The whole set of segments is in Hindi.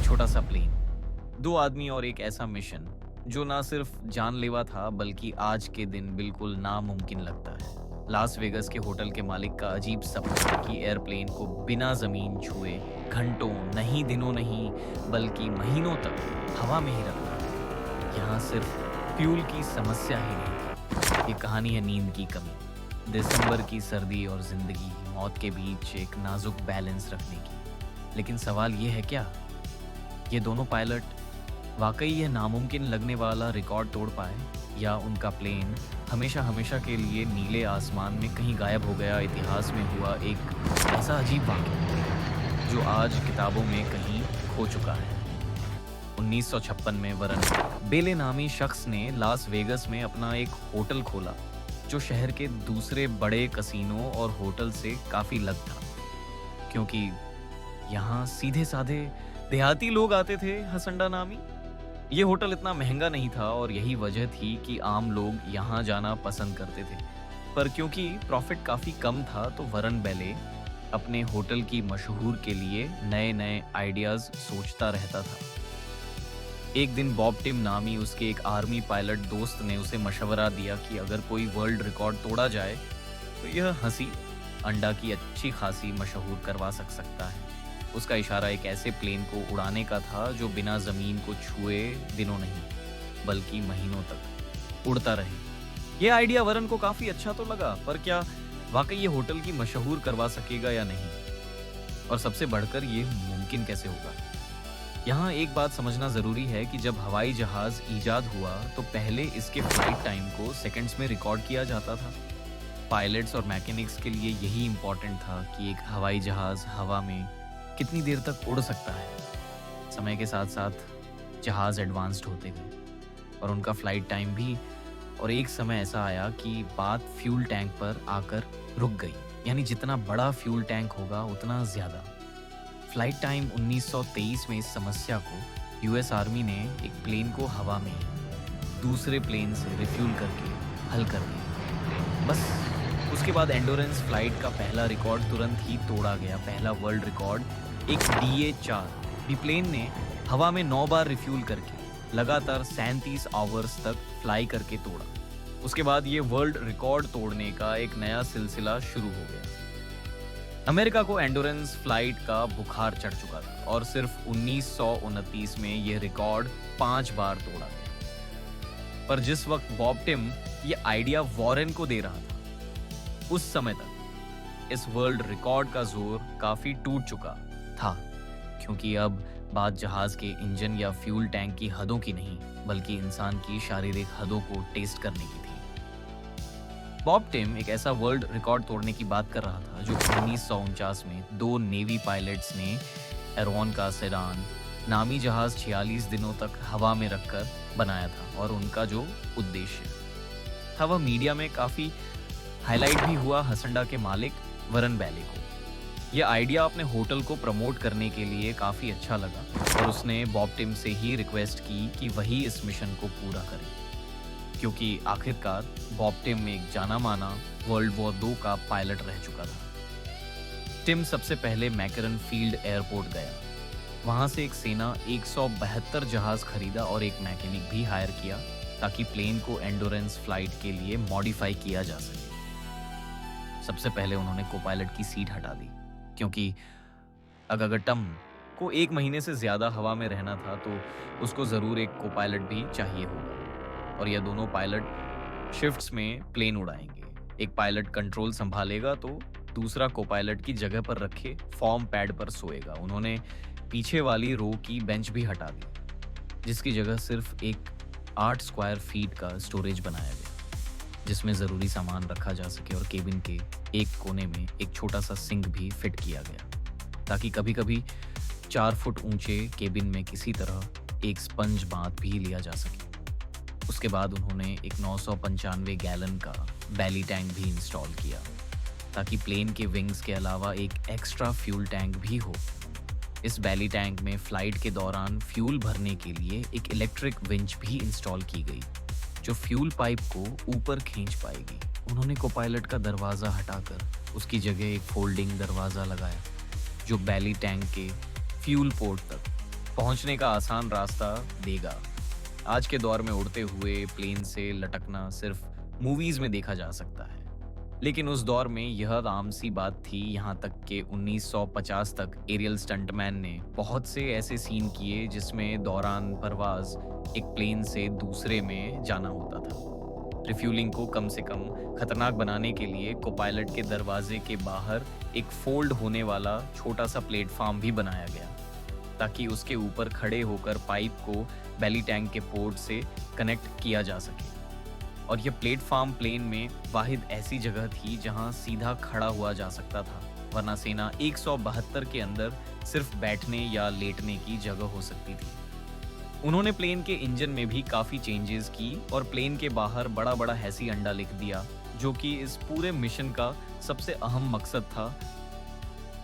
छोटा सा प्लेन, दो आदमी और एक ऐसा मिशन जो ना सिर्फ जानलेवा था बल्कि आज के दिन बिल्कुल नामुमकिन लगता है। लास वेगस के होटल के मालिक का अजीब सपना कि एयरप्लेन को बिना जमीन छुए घंटों नहीं, दिनों नहीं, बल्कि महीनों तक हवा में ही रखना। यहाँ सिर्फ फ्यूल की समस्या ही नहीं थी, ये कहानी है नींद की कमी, दिसंबर की सर्दी और जिंदगी मौत के बीच एक नाजुक बैलेंस रखने की। लेकिन सवाल ये है, क्या ये दोनों पायलट वाकई ये नामुमकिन लगने वाला रिकॉर्ड तोड़ पाए, या उनका प्लेन हमेशा हमेशा के लिए नीले आसमान में कहीं गायब हो गया। इतिहास में हुआ एक ऐसा अजीब वाक़या जो आज किताबों में कहीं खो चुका है। 1956 में वरन बेले नामी शख्स ने लास वेगस में अपना एक होटल खोला जो शहर के दूसरे बड़े कसीनो और होटल से काफ़ी अलग था, क्योंकि यहाँ सीधे साधे देहाती लोग आते थे। हसंडा नामी ये होटल इतना महंगा नहीं था और यही वजह थी कि आम लोग यहाँ जाना पसंद करते थे। पर क्योंकि प्रॉफिट काफ़ी कम था तो वरन बेले अपने होटल की मशहूर के लिए नए नए आइडियाज़ सोचता रहता था। एक दिन बॉब टिम नामी उसके एक आर्मी पायलट दोस्त ने उसे मशवरा दिया कि अगर कोई वर्ल्ड रिकॉर्ड तोड़ा जाए तो यह हंसी अंडा की अच्छी खासी मशहूर करवा सकता है। उसका इशारा एक ऐसे प्लेन को उड़ाने का था जो बिना जमीन को छुए दिनों नहीं बल्कि महीनों तक उड़ता रहे। यह आइडिया वरन को काफी अच्छा तो लगा, पर क्या वाकई ये होटल की मशहूर करवा सकेगा या नहीं, और सबसे बढ़कर ये मुमकिन कैसे होगा। यहाँ एक बात समझना जरूरी है कि जब हवाई जहाज ईजाद हुआ तो पहले इसके फ्लाइट टाइम को सेकंड्स में रिकॉर्ड किया जाता था। पायलट्स और मैकेनिक्स के लिए यही इंपॉर्टेंट था कि एक हवाई जहाज हवा में कितनी देर तक उड़ सकता है। समय के साथ साथ जहाज एडवांस्ड होते गए और उनका फ्लाइट टाइम भी, और एक समय ऐसा आया कि बात फ्यूल टैंक पर आकर रुक गई। यानी जितना बड़ा फ्यूल टैंक होगा उतना ज़्यादा फ्लाइट टाइम। 1923 में इस समस्या को यूएस आर्मी ने एक प्लेन को हवा में दूसरे प्लेन से रिफ्यूल करके हल कर दिया। बस उसके बाद एंडोरेंस फ्लाइट का पहला रिकॉर्ड तुरंत ही तोड़ा गया। पहला वर्ल्ड रिकॉर्ड एक DA-4 बिप्लेन ने हवा में 9 बार रिफ्यूल करके लगातार 37 आवर्स तक फ्लाई करके तोड़ा। उसके बाद ये वर्ल्ड रिकॉर्ड तोड़ने का एक नया सिलसिला शुरू हो गया। अमेरिका को एंडोरेंस फ्लाइट का बुखार चढ़ चुका था और सिर्फ 1929 में यह रिकॉर्ड 5 बार तोड़ा गया। पर जिस वक्त बॉब टिम ये आइडिया वॉरेन को दे रहा था, उस समय तक इस वर्ल्ड रिकॉर्ड का जोर काफी टूट चुका था, क्योंकि अब बात जहाज के इंजन या फ्यूल टैंक की हदों की नहीं बल्कि इंसान की शारीरिक हदों को टेस्ट करने की थी। बॉब टिम एक ऐसा वर्ल्ड रिकॉर्ड तोड़ने की बात कर रहा था जो 1949 में 2 नेवी पायलट्स ने एरोन का सेडान नामी जहाज 46 दिनों तक हवा में रखकर बनाया था, और उनका जो उद्देश्य था वह मीडिया में काफी हाईलाइट भी हुआ। हसंडा के मालिक वरन बेले को यह आइडिया अपने होटल को प्रमोट करने के लिए काफ़ी अच्छा लगा और उसने बॉब टिम से ही रिक्वेस्ट की कि वही इस मिशन को पूरा करे, क्योंकि आखिरकार बॉब टिम एक जाना माना वर्ल्ड वॉर 2 का पायलट रह चुका था। टिम सबसे पहले मैकरन फील्ड एयरपोर्ट गया। वहाँ से एक सेना 172 जहाज खरीदा और एक मैकेनिक भी हायर किया ताकि प्लेन को एंडोरेंस फ्लाइट के लिए मॉडिफाई किया जा सके। सबसे पहले उन्होंने कोपायलट की सीट हटा दी, क्योंकि अगर टम को 1 महीने से ज़्यादा हवा में रहना था तो उसको ज़रूर एक कोपायलट भी चाहिए होगा, और यह दोनों पायलट शिफ्ट्स में प्लेन उड़ाएंगे। एक पायलट कंट्रोल संभालेगा तो दूसरा कोपायलट की जगह पर रखे फॉर्म पैड पर सोएगा। उन्होंने पीछे वाली रो की बेंच भी हटा दी, जिसकी जगह सिर्फ एक 8 स्क्वायर फीट का स्टोरेज बनाया गया जिसमें ज़रूरी सामान रखा जा सके, और केबिन के एक कोने में एक छोटा सा सिंक भी फिट किया गया ताकि कभी कभी 4 फुट ऊंचे केबिन में किसी तरह एक स्पंज बाथ भी लिया जा सके। उसके बाद उन्होंने एक 995 गैलन का बैली टैंक भी इंस्टॉल किया ताकि प्लेन के विंग्स के अलावा एक एक्स्ट्रा फ्यूल टैंक भी हो। इस बैली टैंक में फ्लाइट के दौरान फ्यूल भरने के लिए एक इलेक्ट्रिक विंच भी इंस्टॉल की गई जो फ्यूल पाइप को ऊपर खींच पाएगी। उन्होंने कोपायलट का दरवाज़ा हटाकर उसकी जगह एक फोल्डिंग दरवाज़ा लगाया जो बैली टैंक के फ्यूल पोर्ट तक पहुंचने का आसान रास्ता देगा। आज के दौर में उड़ते हुए प्लेन से लटकना सिर्फ मूवीज में देखा जा सकता है, लेकिन उस दौर में यह आम सी बात थी। यहाँ तक कि 1950 तक एरियल स्टंटमैन ने बहुत से ऐसे सीन किए जिसमें दौरान परवाज एक प्लेन से दूसरे में जाना होता था। रिफ्यूलिंग को कम से कम खतरनाक बनाने के लिए को पायलट के दरवाजे के बाहर एक फोल्ड होने वाला छोटा सा प्लेटफॉर्म भी बनाया गया, ताकि उसके ऊपर खड़े होकर पाइप को बेली टैंक के पोर्ट से कनेक्ट किया जा सके। और यह प्लेटफॉर्म प्लेन में वाहिद ऐसी जगह थी जहां सीधा खड़ा हुआ जा सकता था, वरना सेना 172 के अंदर सिर्फ बैठने या लेटने की जगह हो सकती थी। उन्होंने प्लेन के इंजन में भी काफी चेंजेस की और प्लेन के बाहर बड़ा बड़ा हैसी अंडा लिख दिया, जो कि इस पूरे मिशन का सबसे अहम मकसद था।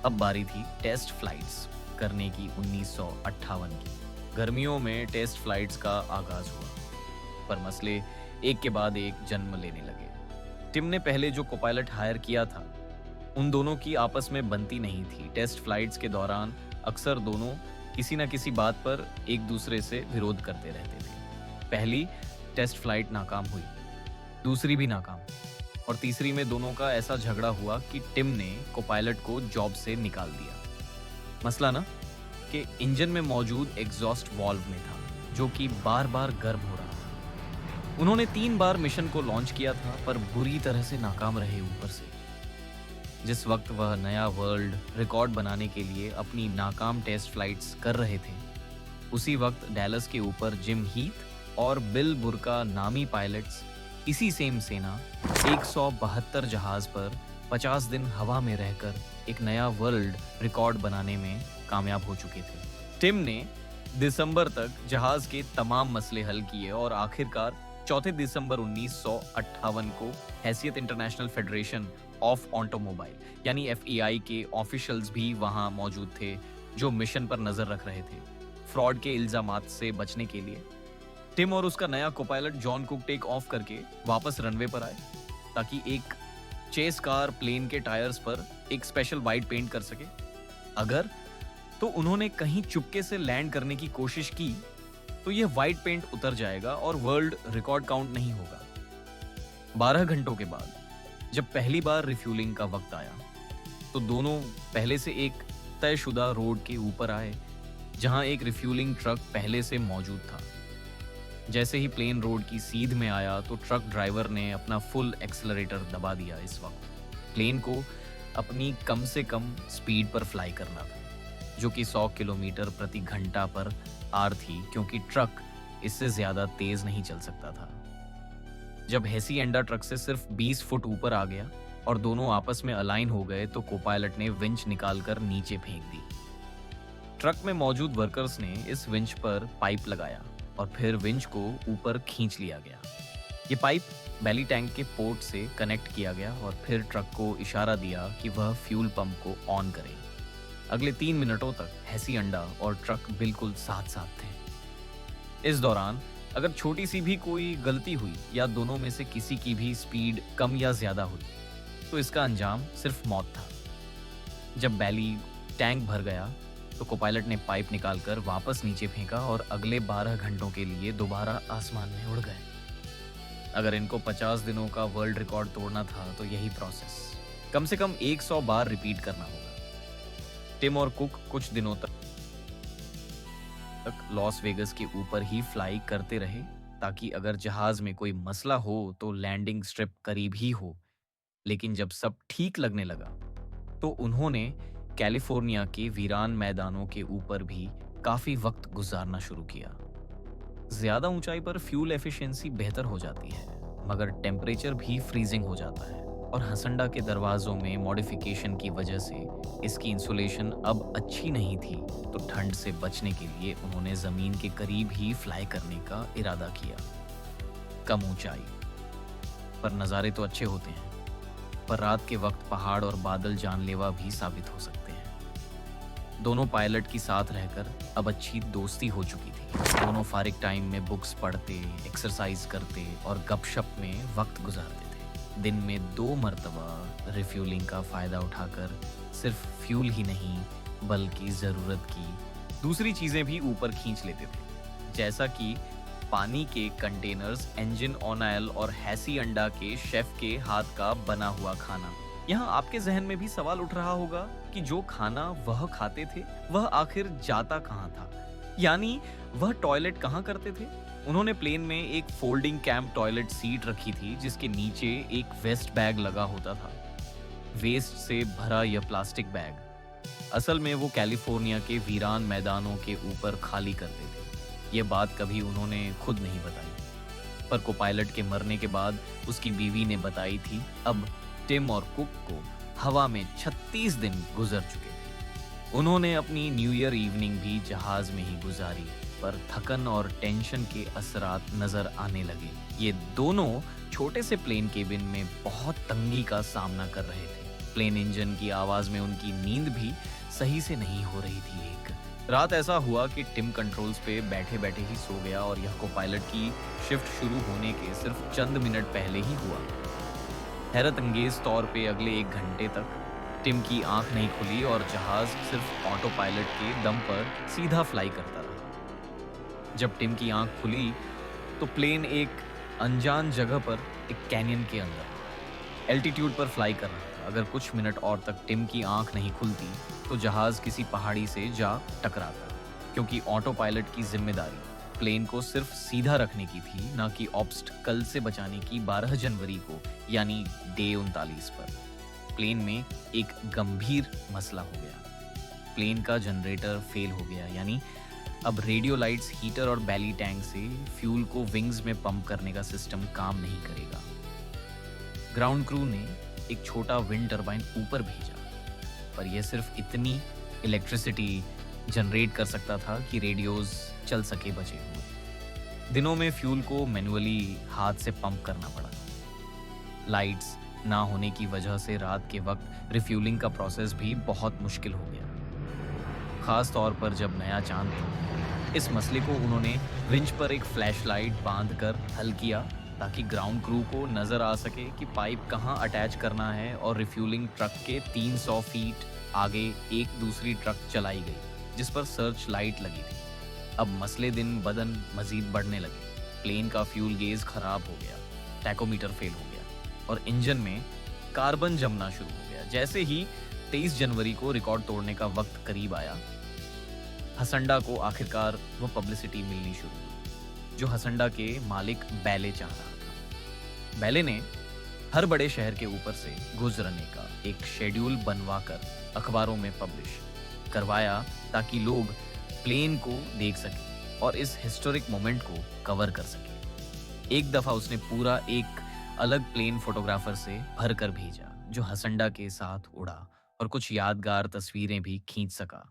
अब बारी थी टेस्ट फ्लाइट्स करने की 1958 की। गर्मियों में टेस्ट फ्लाइट्स का आगाज हुआ, पर मसले एक के बाद एक जन्म लेने लगे। टिम ने पहले जो कोपायलट हायर किया था, उन दोनों की आपस में बनती नहीं थी। टेस्ट फ्लाइट्स के दौरान अक्सर दोनों किसी न किसी बात पर एक दूसरे से विरोध करते रहते थे। पहली टेस्ट फ्लाइट नाकाम हुई, दूसरी भी नाकाम, और तीसरी में दोनों का ऐसा झगड़ा हुआ कि टिम ने कोपायलट को जॉब से निकाल दिया। मसला ना कि इंजन में मौजूद एग्जॉस्ट वाल्व में था, जो कि बार बार गर्म हो रहा था। उन्होंने 3 बार मिशन को लॉन्च किया था, पर बुरी तरह से नाकाम रहे। ऊपर से जिस वक्त वह नया वर्ल्ड रिकॉर्ड बनाने के लिए अपनी नाकाम टेस्ट फ्लाइट्स कर रहे थे, उसी वक्त डैलस के ऊपर जिम हीथ और बिल बुर्का नामी पायलट्स इसी सेम सेना 172 जहाज पर 50 दिन हवा में रहकर एक नया वर्ल्ड रिकॉर्ड बनाने में कामयाब हो चुके थे। टिम ने दिसंबर तक जहाज के तमाम मसले हल किए और आखिरकार 4 दिसंबर 1958 को हैसियत इंटरनेशनल फेडरेशन ऑफ ऑटोमोबाइल यानी FEI के ऑफिशियल्स भी वहां मौजूद थे, जो मिशन पर नजर रख रहे थे। फ्रॉड के इल्जामात से बचने के लिए टिम और उसका नया copilot John Cook take off करके वापस रनवे पर आए, ताकि एक चेस कार प्लेन के टायर्स पर एक स्पेशल वाइट पेंट कर सके। अगर तो उन्होंने कहीं चुपके से लैंड करने की कोशिश की तो यह वाइट पेंट उतर जाएगा और वर्ल्ड रिकॉर्ड काउंट नहीं होगा। 12 घंटों के बाद जब पहली बार रिफ्यूलिंग का वक्त आया, तो दोनों पहले से एक तयशुदा रोड के ऊपर आए, जहां एक रिफ्यूलिंग ट्रक पहले से मौजूद था। जैसे ही प्लेन रोड की सीध में आया, तो ट्रक ड्राइवर ने अपना फुल एक्सेलरेटर दबा दिया। इस वक्त प्लेन को अपनी कम से कम स्पीड पर फ्लाई करना था, जो कि 100 किलोमीटर प्रति घंटा पर आर थी, क्योंकि ट्रक इससे ज्यादा तेज नहीं चल सकता था। जब हेसिएंडा ट्रक से सिर्फ 20 फुट ऊपर आ गया और दोनों आपस में अलाइन हो गए, तो कोपायलट ने विंच निकालकर नीचे फेंक दी। ट्रक में मौजूद वर्कर्स ने इस विंच पर पाइप लगाया और फिर विंच को ऊपर खींच लिया गया। ये पाइप बेली टैंक के पोर्ट से कनेक्ट किया गया और फिर ट्रक को इशारा दिया कि वह फ्यूल पंप को ऑन करे। अगले 3 मिनटों तक हेसिएंडा और ट्रक बिल्कुल साथ साथ थे। इस दौरान अगर छोटी सी भी कोई गलती हुई या दोनों में से किसी की भी स्पीड कम या ज्यादा हुई, तो इसका अंजाम सिर्फ मौत था। जब बेली टैंक भर गया, तो कोपायलट ने पाइप निकालकर वापस नीचे फेंका और अगले 12 घंटों के लिए दोबारा आसमान में उड़ गए। अगर इनको 50 दिनों का वर्ल्ड रिकॉर्ड तोड़ना था, तो यही प्रोसेस कम से कम 100 बार रिपीट करना होगा। टिम और कुक कुछ दिनों तक लॉस वेगस के ऊपर ही फ्लाई करते रहे, ताकि अगर जहाज में कोई मसला हो तो लैंडिंग स्ट्रिप करीब ही हो। लेकिन जब सब ठीक लगने लगा, तो उन्होंने कैलिफोर्निया के वीरान मैदानों के ऊपर भी काफी वक्त गुजारना शुरू किया। ज्यादा ऊंचाई पर फ्यूल एफिशिएंसी बेहतर हो जाती है, मगर टेम्परेचर भी फ्रीजिंग हो जाता है, और हसंडा के दरवाजों में मॉडिफिकेशन की वजह से इसकी इंसुलेशन अब अच्छी नहीं थी। तो ठंड से बचने के लिए उन्होंने जमीन के करीब ही फ्लाई करने का इरादा किया। कम ऊंचाई पर नज़ारे तो अच्छे होते हैं, पर रात के वक्त पहाड़ और बादल जानलेवा भी साबित हो सकते हैं। दोनों पायलट की साथ रहकर अब अच्छी दोस्ती हो चुकी थी। दोनों फारिग टाइम में बुक्स पढ़ते, एक्सरसाइज करते और गपशप में वक्त गुजारते थे। दिन में 2 मरतबा रिफ्यूलिंग का फ़ायदा उठाकर सिर्फ फ्यूल ही नहीं, बल्कि ज़रूरत की दूसरी चीजें भी ऊपर खींच लेते थे, जैसा कि पानी के कंटेनर्स, इंजन ऑयल और हैसी अंडा के शेफ के हाथ का बना हुआ खाना। यहाँ आपके जहन में भी सवाल उठ रहा होगा कि जो खाना वह खाते थे वह आखिर जाता कहाँ था, यानी वह टॉयलेट कहाँ करते थे। उन्होंने प्लेन में एक फोल्डिंग कैंप टॉयलेट सीट रखी थी जिसके नीचे एक वेस्ट बैग लगा होता था। वेस्ट से भरा यह प्लास्टिक बैग असल में वो कैलिफोर्निया के वीरान मैदानों के ऊपर खाली करते थे। ये बात कभी उन्होंने खुद नहीं बताई, पर को पायलट के मरने के बाद उसकी बीवी ने बताई थी। अब टिम और कुक को हवा में 36 दिन गुजर चुके थे। उन्होंने अपनी न्यू ईयर इवनिंग भी जहाज में ही गुजारी, पर थकन और टेंशन के असरात नजर आने लगे। ये दोनों छोटे से प्लेन केबिन में बहुत तंगी का सामना कर रहे थे। प्लेन इंजन की आवाज में उनकी नींद भी सही से नहीं हो रही थी। एक रात ऐसा हुआ कि टिम कंट्रोल्स पे बैठे बैठे ही सो गया और यह को पायलट की शिफ्ट शुरू होने के सिर्फ चंद मिनट पहले ही हुआ। हैरत अंगेज तौर पे अगले 1 घंटे तक टिम की आंख नहीं खुली और जहाज सिर्फ ऑटो पायलट के दम पर सीधा फ्लाई करता रहा। जब टिम की आंख खुली तो प्लेन एक अनजान जगह पर, एक कैनियन के अंदर एल्टीट्यूड पर फ्लाई कर रहा था। अगर कुछ मिनट और तक टिम की आंख नहीं खुलती तो जहाज किसी पहाड़ी से जा टकराता, क्योंकि ऑटो पायलट की जिम्मेदारी प्लेन को सिर्फ सीधा रखने की थी, ना कि ऑब्स्टकल से बचाने की। 12 जनवरी को यानी डे 39 पर प्लेन में एक गंभीर मसला हो गया। प्लेन का जनरेटर फेल हो गया, यानी अब रेडियो लाइट्स, हीटर और बैली टैंक से फ्यूल को विंग्स में पंप करने का सिस्टम काम नहीं करेगा। ग्राउंड क्रू ने एक छोटा विंड टरबाइन ऊपर भेजा, पर यह सिर्फ इतनी इलेक्ट्रिसिटी जनरेट कर सकता था कि रेडियोज चल सके बचे हुए। दिनों में फ्यूल को मैन्युअली हाथ से पंप करना पड़ा। लाइट्स ना होने की वजह से रात के वक्त रिफ्यूलिंग का प्रोसेस भी बहुत मुश्किल हो गया, खास तौर पर जब नया चांद था। इस मसले को उन्होंने विंच पर एक फ्लैशलाइट बांधकर हल किया ताकि ग्राउंड क्रू को नजर आ सके कि पाइप कहां अटैच करना है, और रिफ्यूलिंग ट्रक के 300 फीट आगे एक दूसरी ट्रक चलाई गई जिस पर सर्च लाइट लगी थी। अब मसले दिन बदन मजीद बढ़ने लगे। प्लेन का फ्यूल गेज खराब हो गया, टैकोमीटर फेल हो गया और इंजन में कार्बन जमना शुरू हो गया। जैसे ही 23 जनवरी को रिकॉर्ड तोड़ने का वक्त करीब आया, हसंडा को आखिरकार वो पब्लिसिटी मिलनी शुरू हुई जो हसंडा के मालिक बैले चाह रहा था। बैले ने हर बड़े शहर के ऊपर से गुजरने का एक शेड्यूल बनवाकर अखबारों में पब्लिश करवाया ताकि लोग प्लेन को देख सकें और इस हिस्टोरिक मोमेंट को कवर कर सकें। एक दफा उसने पूरा एक अलग प्लेन फोटोग्राफर से भर कर भेजा जो हसंडा के साथ उड़ा और कुछ यादगार तस्वीरें भी खींच सका।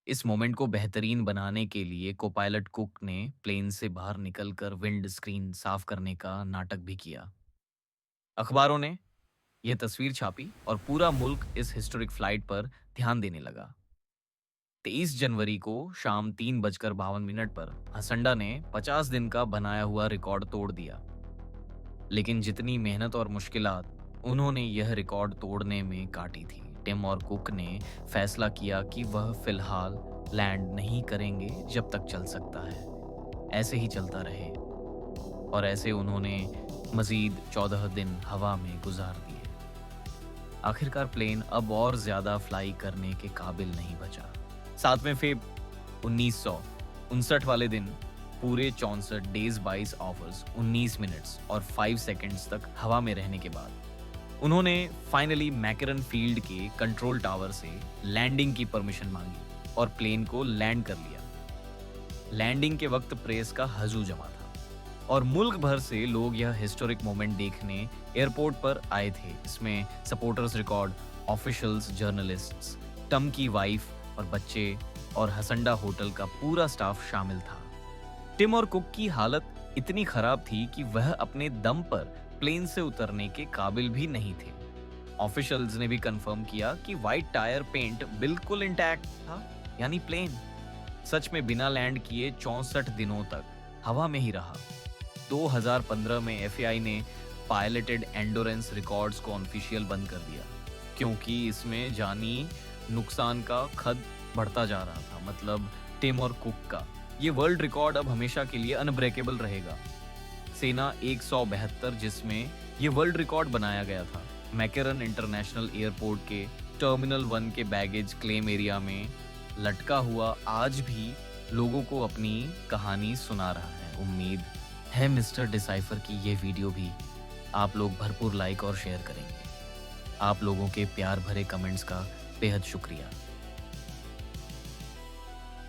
इस मोमेंट को बेहतरीन बनाने के लिए कोपायलट कुक ने प्लेन से बाहर निकलकर विंड स्क्रीन साफ करने का नाटक भी किया। अखबारों ने यह तस्वीर छापी और पूरा मुल्क इस हिस्टोरिक फ्लाइट पर ध्यान देने लगा। 23 जनवरी को शाम 3:52 पर हसंडा ने 50 दिन का बनाया हुआ रिकॉर्ड तोड़ दिया। लेकिन जितनी मेहनत और मुश्किलात उन्होंने यह रिकॉर्ड तोड़ने में काटी थी, टिम और कुक ने फैसला किया कि वह फिलहाल लैंड नहीं करेंगे जब तक चल सकता है। ऐसे ही चलता रहे और ऐसे उन्होंने मजीद 14 दिन हवा में गुजार दिए। आखिरकार प्लेन अब और ज्यादा फ्लाई करने के काबिल नहीं बचा। 7वें फेब 1959 वाले दिन पूरे 64 डेज 22 आवर्स 19 मिनट्स और 5 सेकंड्स तक हवा में रहने के बाद उन्होंने फाइनली मैकरन फील्ड के कंट्रोल टावर से लैंडिंग की परमिशन मांगी और प्लेन को लैंड कर लिया। लैंडिंग के वक्त प्रेस का हजू जमा था और मुल्क भर से लोग यह हिस्टोरिक मोमेंट देखने एयरपोर्ट पर आए थे। इसमें सपोर्टर्स रिकॉर्ड, ऑफिशियल्स, जर्नलिस्ट्स, टम की वाइफ और बच्चे और हसंडा होटल का पूरा स्टाफ शामिल था। टिम और कुक की हालत इतनी खराब थी कि वह अपने दम पर प्लेन से उतरने के काबिल भी नहीं थे। ऑफिशियल्स ने भी कंफर्म किया कि व्हाइट टायर पेंट बिल्कुल इंटैक्ट था, यानी प्लेन सच में बिना लैंड किए 64 दिनों तक हवा में ही रहा। 2015 में एफएआई ने पायलटेड एंडोरेंस रिकॉर्ड्स को ऑफिशियल बंद कर दिया क्योंकि इसमें जानी नुकसान का खद बढ़ता जा रहा था। मतलब टिम और कुक का। ये वर्ल्ड रिकॉर्ड अब हमेशा के लिए अनब्रेकेबल रहेगा। सेना 172 जिसमें ये वर्ल्ड रिकॉर्ड बनाया गया था। मैकेरन इंटरनेशनल एयरपोर्ट के टर्मिनल 1 के बैगेज क्लेम एरिया में लटका हुआ आज भी लोगों को अपनी कहानी सुना रहा है। उम्मीद है मिस्टर डिसाइफर की ये वीडियो भी आप लोग भरपूर लाइक और शेयर करेंगे। आप लोगों के प्यार भरे कमेंट्स का बेहद शुक्रिया।